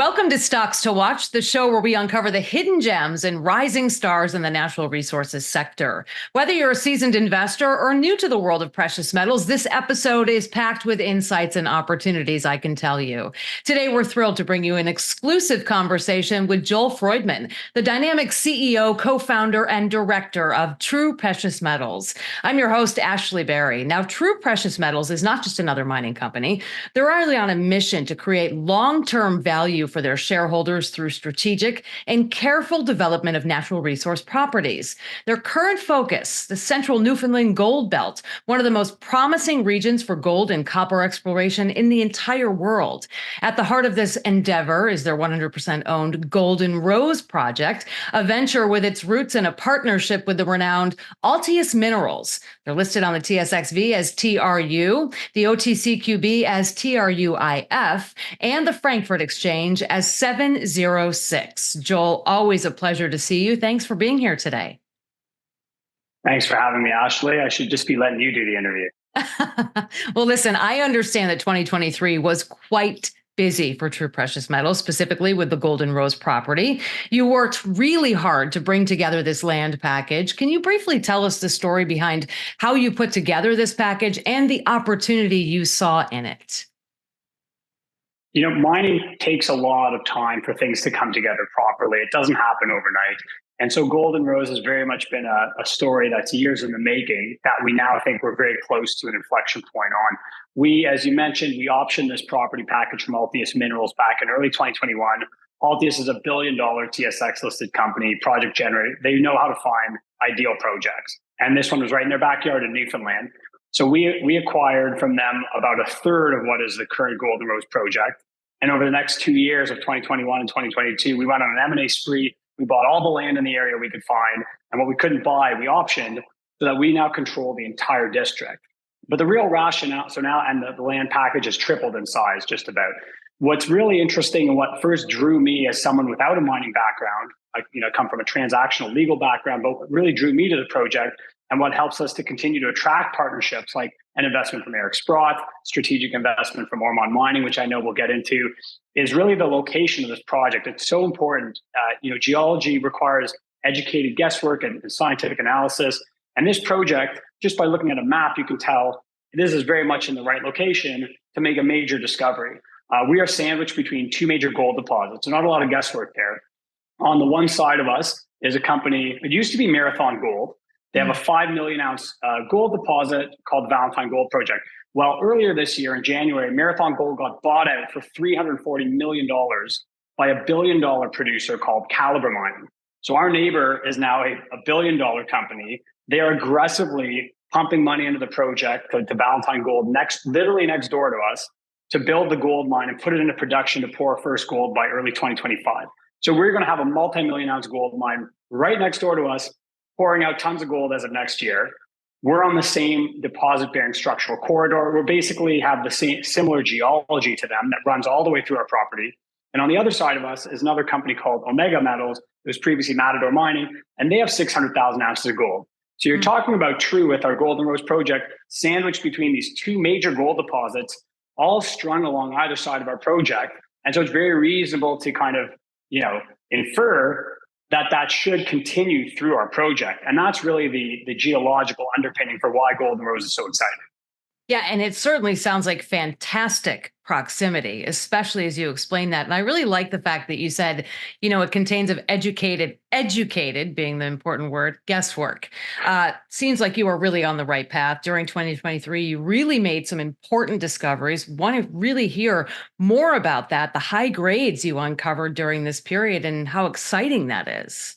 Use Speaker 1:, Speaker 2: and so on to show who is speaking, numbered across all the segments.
Speaker 1: Welcome to Stocks to Watch, the show where we uncover the hidden gems and rising stars in the natural resources sector. Whether you're a seasoned investor or new to the world of precious metals, this episode is packed with insights and opportunities, I can tell you. Today, we're thrilled to bring you an exclusive conversation with Joel Freudman, the dynamic CEO, co-founder, and director of TRU Precious Metals. I'm your host, Ashley Berry. Now, TRU Precious Metals is not just another mining company. They're really on a mission to create long-term value for their shareholders through strategic and careful development of natural resource properties. Their current focus, the central Newfoundland gold belt, one of the most promising regions for gold and copper exploration in the entire world. At the heart of this endeavor is their 100% owned Golden Rose project, a venture with its roots in a partnership with the renowned Altius Minerals. They're listed on the TSXV as TRU, the OTCQB as TRUIF, and the Frankfurt Exchange as 706. Joel, always a pleasure to see you. Thanks for being here today.
Speaker 2: Thanks for having me, Ashley. I should just be letting you do the interview.
Speaker 1: Well, listen, I understand that 2023 was quite busy for TRU Precious Metals, specifically with the Golden Rose property. You worked really hard to bring together this land package. Can you briefly tell us the story behind how you put together this package and the opportunity you saw in it?
Speaker 2: You know, mining takes a lot of time for things to come together properly. It doesn't happen overnight. And so Golden Rose has very much been a story that's years in the making that we now think we're very close to an inflection point on. We, as you mentioned, we optioned this property package from Altius Minerals back in early 2021. Altius is $1 billion TSX listed company, project generator. They know how to find ideal projects. And this one was right in their backyard in Newfoundland. So we acquired from them about a third of what is the current Golden Rose project. And over the next 2 years of 2021 and 2022, we went on an M&A spree. We bought all the land in the area we could find. And what we couldn't buy, we optioned so that we now control the entire district. But the real rationale, so now, and the land package has tripled in size just about. What's really interesting and what first drew me as someone without a mining background, I come from a transactional legal background, but what really drew me to the project and what helps us to continue to attract partnerships like an investment from Eric Sprott, strategic investment from Ormonde Mining, which I know we'll get into, is really the location of this project. It's so important. Geology requires educated guesswork and scientific analysis. And this project, just by looking at a map, you can tell this is very much in the right location to make a major discovery. We are sandwiched between two major gold deposits. So not a lot of guesswork there. On the one side of us is a company, it used to be Marathon Gold. They have a 5 million ounce gold deposit called the Valentine Gold Project. Well, earlier this year in January, Marathon Gold got bought out for $340 million by a $1 billion producer called Calibre Mining. So our neighbor is now a $1 billion company. They are aggressively pumping money into the project to Valentine Gold, literally next door to us, to build the gold mine and put it into production to pour first gold by early 2025. So we're going to have a multi-million ounce gold mine right next door to us, pouring out tons of gold as of next year. We're on the same deposit-bearing structural corridor. We basically have the same similar geology to them that runs all the way through our property. And on the other side of us is another company called Omega Metals. It was previously Matador Mining, and they have 600,000 ounces of gold. So you're talking about TRU with our Golden Rose project, sandwiched between these two major gold deposits, all strung along either side of our project. And so it's very reasonable to kind of, infer that should continue through our project. And that's really the geological underpinning for why Golden Rose is so exciting.
Speaker 1: Yeah, and it certainly sounds like fantastic proximity, especially as you explain that. And I really like the fact that you said, it contains of educated being the important word, guesswork. Seems like you are really on the right path. During 2023, you really made some important discoveries. Want to really hear more about that, the high grades you uncovered during this period and how exciting that is.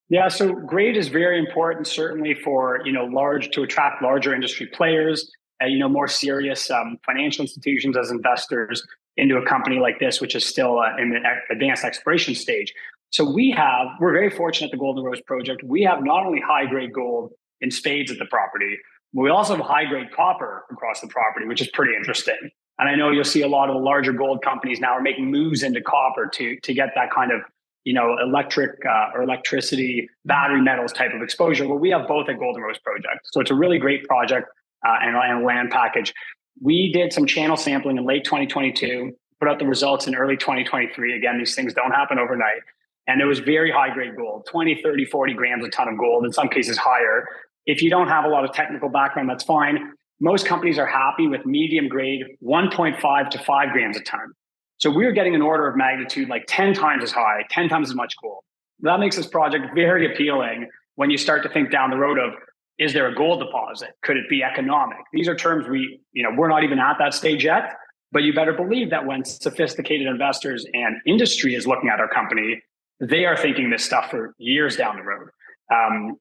Speaker 2: Yeah, so grade is very important, certainly for to attract larger industry players, more serious financial institutions as investors into a company like this, which is still in the advanced exploration stage. So we're very fortunate at the Golden Rose project. We have not only high grade gold in spades at the property, but we also have high grade copper across the property, which is pretty interesting. And I know you'll see a lot of the larger gold companies now are making moves into copper to get that kind of electricity, battery metals type of exposure. Well, we have both at Golden Rose project. So it's a really great project and a land package. We did some channel sampling in late 2022. put out the results in early 2023. Again, these things don't happen overnight. And it was very high grade gold, 20, 30, 40 grams a ton of gold, in some cases higher. If you don't have a lot of technical background, that's fine. Most companies are happy with medium grade 1.5 to 5 grams a ton. So we're getting an order of magnitude like 10 times as high, 10 times as much gold. That makes this project very appealing when you start to think down the road of, is there a gold deposit? Could it be economic? These are terms we're not even at that stage yet, but you better believe that when sophisticated investors and industry is looking at our company, they are thinking this stuff for years down the road.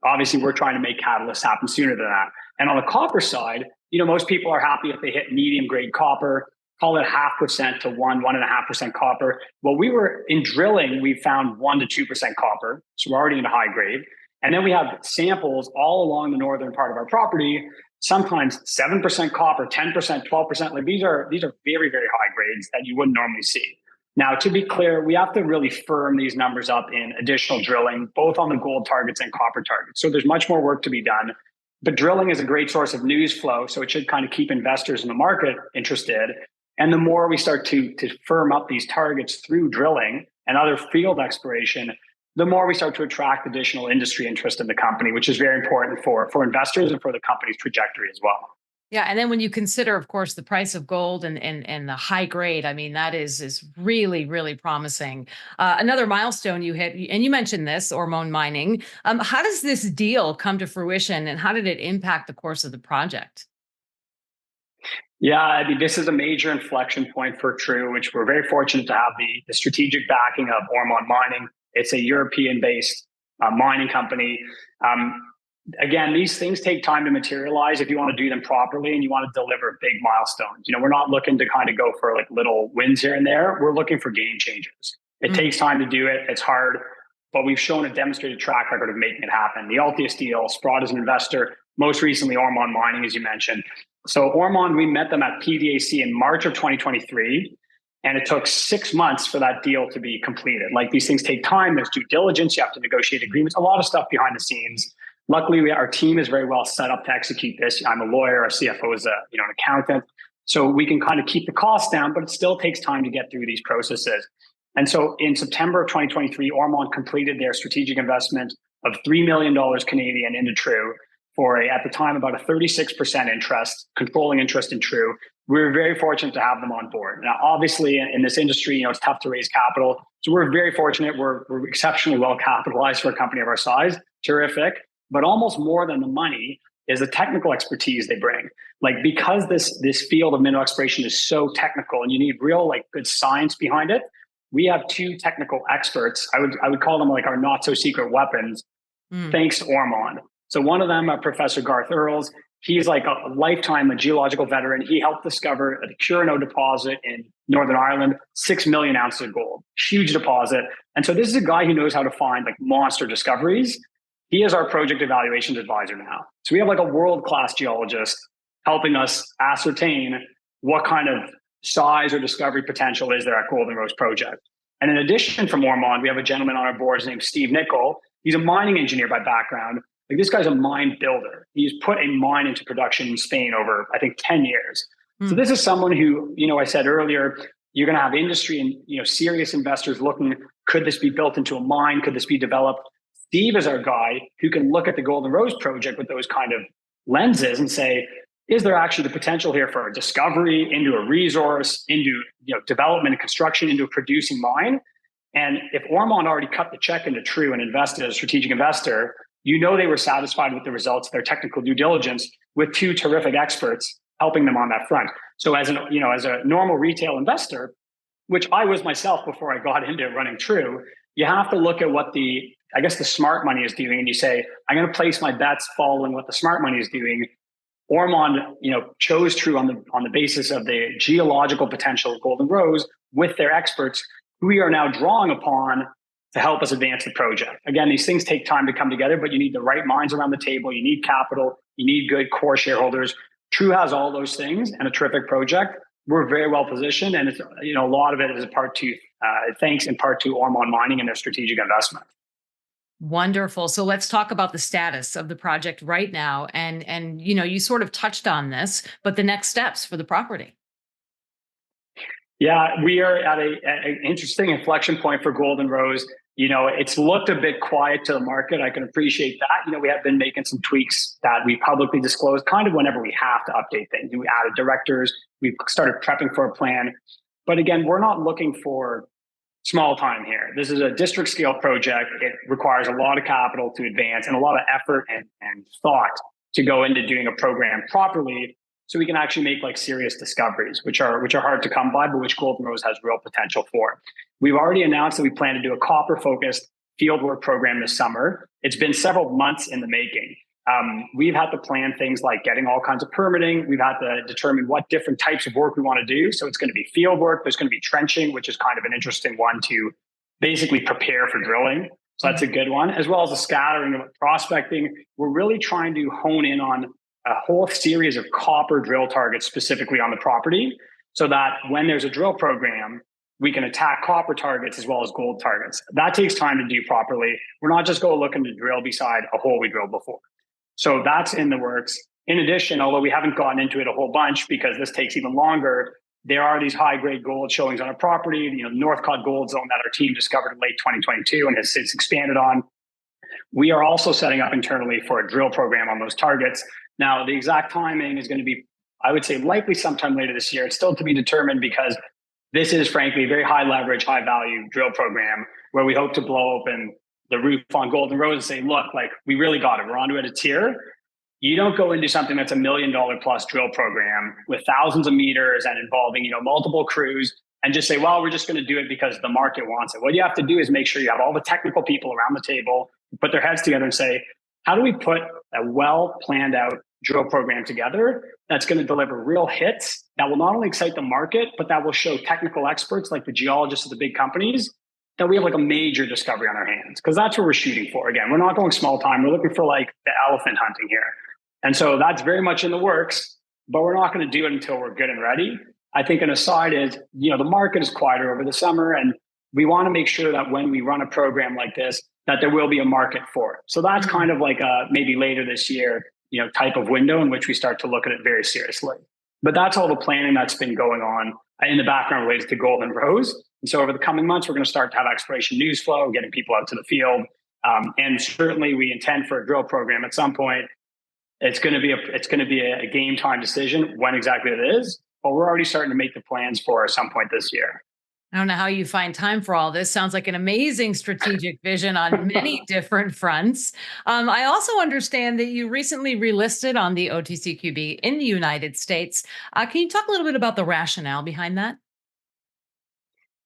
Speaker 2: Obviously, we're trying to make catalysts happen sooner than that. And on the copper side, most people are happy if they hit medium grade copper, call it 0.5% to 1.5% copper. Well, we were in drilling, we found 1% to 2% copper. So we're already into high grade. And then we have samples all along the northern part of our property, sometimes 7% copper, 10%, 12%. Like these are very, very high grades that you wouldn't normally see. Now, to be clear, we have to really firm these numbers up in additional drilling, both on the gold targets and copper targets. So there's much more work to be done. But drilling is a great source of news flow, so it should kind of keep investors in the market interested. And the more we start to firm up these targets through drilling and other field exploration, the more we start to attract additional industry interest in the company, which is very important for investors and for the company's trajectory as well.
Speaker 1: Yeah, and then when you consider, of course, the price of gold and the high grade, I mean, that is really, really promising. Another milestone you hit, and you mentioned this, Ormonde Mining. How does this deal come to fruition, and how did it impact the course of the project?
Speaker 2: Yeah, I mean, this is a major inflection point for TRU, which we're very fortunate to have the strategic backing of Ormonde Mining. It's a European-based mining company. Again, these things take time to materialize if you want to do them properly and you want to deliver big milestones. We're not looking to kind of go for like little wins here and there. We're looking for game changers. It takes time to do it. It's hard, but we've shown a demonstrated track record of making it happen. The Altius deal, Sprott as an investor, most recently Ormonde Mining, as you mentioned. So Ormonde, we met them at PDAC in March of 2023. And it took 6 months for that deal to be completed. Like these things take time. There's due diligence. You have to negotiate agreements, a lot of stuff behind the scenes. Luckily, our team is very well set up to execute this. I'm a lawyer. Our CFO is an accountant. So we can kind of keep the costs down, but it still takes time to get through these processes. And so in September of 2023, Ormonde completed their strategic investment of $3 million Canadian into TRU for at the time, about a 36% controlling interest in TRU. We were very fortunate to have them on board. Now, obviously, in this industry, it's tough to raise capital. So we're very fortunate. We're exceptionally well capitalized for a company of our size. Terrific. But almost more than the money is the technical expertise they bring. Like, because this field of mineral exploration is so technical and you need real good science behind it, we have two technical experts. I would call them like our not so secret weapons, thanks to Ormonde. So one of them, Professor Garth Earls, he's like a lifetime geological veteran. He helped discover the Curano deposit in Northern Ireland, 6 million ounces of gold, huge deposit. And so this is a guy who knows how to find monster discoveries. He is our project evaluations advisor now. So we have a world-class geologist helping us ascertain what kind of size or discovery potential is there at Golden Rose project. And in addition from Ormonde, we have a gentleman on our board, his name's Steve Nicol. He's a mining engineer by background. This guy's a mine builder. He's put a mine into production in Spain over, I think, 10 years. So this is someone who, I said earlier, you're going to have industry and, serious investors looking, could this be built into a mine? Could this be developed? Steve is our guy who can look at the Golden Rose project with those kind of lenses and say, is there actually the potential here for a discovery into a resource, into development and construction, into a producing mine? And if Ormonde already cut the check into TRU and invested as a strategic investor, they were satisfied with the results of their technical due diligence with two terrific experts helping them on that front. So as a normal retail investor, which I was myself before I got into running TRU, you have to look at what the smart money is doing, and you say, I'm going to place my bets following what the smart money is doing. Ormonde, chose TRU on the basis of the geological potential of Golden Rose with their experts, who we are now drawing upon to help us advance the project. Again, these things take time to come together, but you need the right minds around the table. You need capital. You need good core shareholders. TRU has all those things and a terrific project. We're very well positioned, and it's a lot of it is thanks in part to Ormonde Mining and their strategic investment.
Speaker 1: Wonderful. So let's talk about the status of the project right now, and you sort of touched on this, but the next steps for the property.
Speaker 2: Yeah, we are at an interesting inflection point for Golden Rose. It's looked a bit quiet to the market. I can appreciate that. We have been making some tweaks that we publicly disclose kind of whenever we have to update things. We added directors. We've started prepping for a plan. But again, we're not looking for small time here. This is a district scale project. It requires a lot of capital to advance and a lot of effort and thought to go into doing a program properly, so we can actually make like serious discoveries, which are hard to come by, but which Golden Rose has real potential for. We've already announced that we plan to do a copper-focused fieldwork program this summer. It's been several months in the making. We've had to plan things like getting all kinds of permitting. We've had to determine what different types of work we want to do. So it's going to be field work. There's going to be trenching, which is kind of an interesting one to basically prepare for drilling. So that's a good one, as well as the scattering of prospecting. We're really trying to hone in on a whole series of copper drill targets specifically on the property, so that when there's a drill program, we can attack copper targets as well as gold targets. That takes time to do properly. We're not just going looking to drill beside a hole we drilled before. So that's in the works. In addition, although we haven't gotten into it a whole bunch because this takes even longer, there are these high-grade gold showings on our property, the Northcott gold zone that our team discovered in late 2022 and has since expanded on. We are also setting up internally for a drill program on those targets. Now, the exact timing is going to be, I would say, likely sometime later this year. It's still to be determined because this is, frankly, a very high leverage, high value drill program where we hope to blow open the roof on Golden Rose and say, look, like we really got it. We're onto it a tier. You don't go into something that's $1 million plus drill program with thousands of meters and involving, multiple crews and just say, well, we're just going to do it because the market wants it. What you have to do is make sure you have all the technical people around the table, put their heads together and say, how do we put a well planned out drill program together that's going to deliver real hits that will not only excite the market, but that will show technical experts like the geologists of the big companies that we have like a major discovery on our hands, because that's what we're shooting for. Again, we're not going small time. We're looking for like the elephant hunting here. And so that's very much in the works, but we're not going to do it until we're good and ready. I think an aside is, the market is quieter over the summer, and we want to make sure that when we run a program like this, that there will be a market for it. So that's kind of like a maybe later this year, type of window in which we start to look at it very seriously. But that's all the planning that's been going on in the background related to Golden Rose. And so over the coming months, we're going to start to have exploration news flow, getting people out to the field. And certainly we intend for a drill program at some point. It's going to be a game time decision when exactly it is, but we're already starting to make the plans for some point this year.
Speaker 1: I don't know how you find time for all this. Sounds like an amazing strategic vision on many different fronts. I also understand that you recently relisted on the OTCQB in the United States. Can you talk a little bit about the rationale behind that?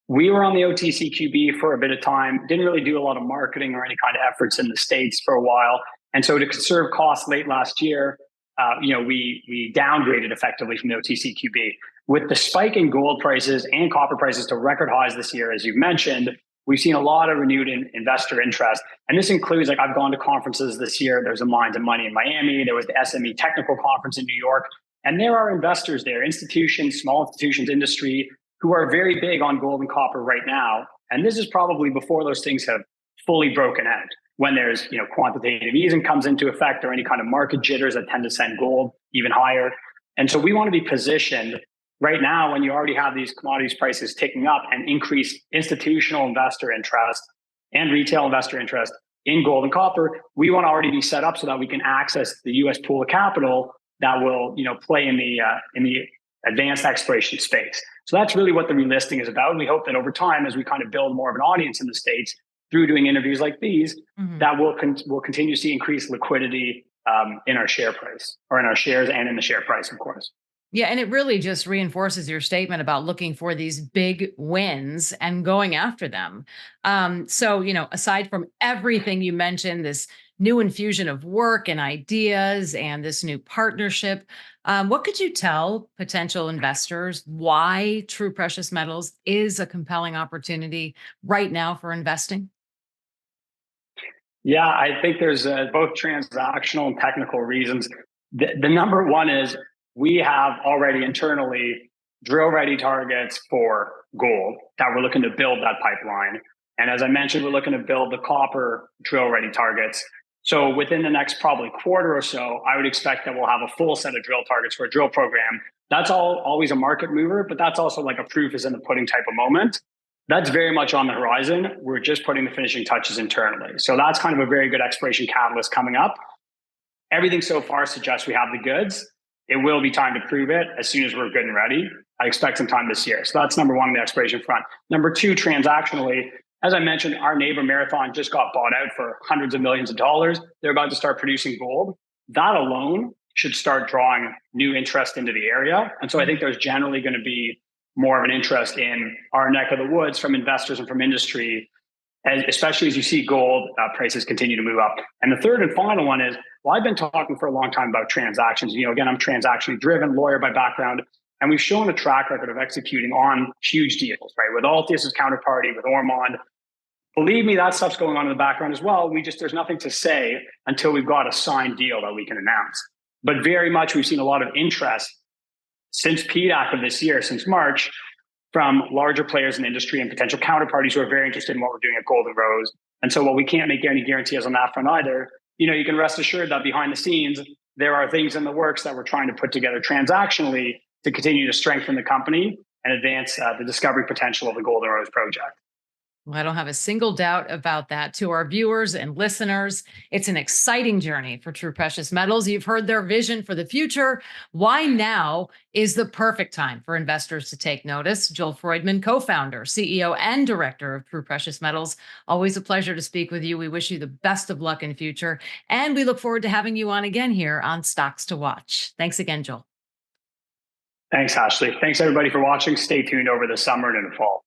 Speaker 2: We were on the OTCQB for a bit of time, didn't really do a lot of marketing or any kind of efforts in the States for a while. And so to conserve costs late last year, we downgraded effectively from the OTCQB. With the spike in gold prices and copper prices to record highs this year, as you've mentioned, we've seen a lot of renewed investor interest. And this includes, like, I've gone to conferences this year. There's a Mines and Money in Miami. There was the SME Technical Conference in New York. And there are investors there, institutions, small institutions, industry, who are very big on gold and copper right now. And this is probably before those things have fully broken out, when there's quantitative easing comes into effect or any kind of market jitters that tend to send gold even higher. And so we want to be positioned right now when you already have these commodities prices ticking up and increase institutional investor interest and retail investor interest in gold and copper. We want to already be set up so that we can access the U.S. pool of capital that will play in the advanced exploration space. So that's really what the relisting is about. And we hope that over time, as we kind of build more of an audience in the States through doing interviews like these, that we'll continue to see increased liquidity in our share price, or in our shares and in the share price, of course.
Speaker 1: Yeah, and it really just reinforces your statement about looking for these big wins and going after them. So, aside from everything you mentioned, this new infusion of work and ideas and this new partnership, what could you tell potential investors why TRU Precious Metals is a compelling opportunity right now for investing?
Speaker 2: Yeah, I think there's both transactional and technical reasons. The number one is we have already internally drill-ready targets for gold that we're looking to build that pipeline. And as I mentioned, we're looking to build the copper drill-ready targets. So within the next probably quarter or so, I would expect that we'll have a full set of drill targets for a drill program. That's always a market mover, but that's also like a proof is in the pudding type of moment. That's very much on the horizon. We're just putting the finishing touches internally. So that's kind of a very good exploration catalyst coming up. Everything so far suggests we have the goods. It will be time to prove it as soon as we're good and ready. I expect some time this year. So that's number one on the exploration front. Number two, transactionally, as I mentioned, our neighbor Marathon just got bought out for hundreds of millions of dollars. They're about to start producing gold. That alone should start drawing new interest into the area. And so I think there's generally going to be more of an interest in our neck of the woods from investors and from industry, especially as you see gold prices continue to move up. And the third and final one is, well, I've been talking for a long time about transactions. Again, I'm transactionally driven, lawyer by background, and we've shown a track record of executing on huge deals, right? With Altius's counterparty, with Ormonde. Believe me, that stuff's going on in the background as well. There's nothing to say until we've got a signed deal that we can announce. But very much, we've seen a lot of interest since PDAC of this year, since March, from larger players in the industry and potential counterparties who are very interested in what we're doing at Golden Rose. And so while we can't make any guarantees on that front either, you can rest assured that behind the scenes, there are things in the works that we're trying to put together transactionally to continue to strengthen the company and advance the discovery potential of the Golden Rose project.
Speaker 1: Well, I don't have a single doubt about that. To our viewers and listeners, it's an exciting journey for TRU Precious Metals. You've heard their vision for the future. Why now is the perfect time for investors to take notice. Joel Freudman, co-founder, CEO, and director of TRU Precious Metals. Always a pleasure to speak with you. We wish you the best of luck in the future. And we look forward to having you on again here on Stocks to Watch. Thanks again, Joel.
Speaker 2: Thanks, Ashley. Thanks, everybody, for watching. Stay tuned over the summer and in the fall.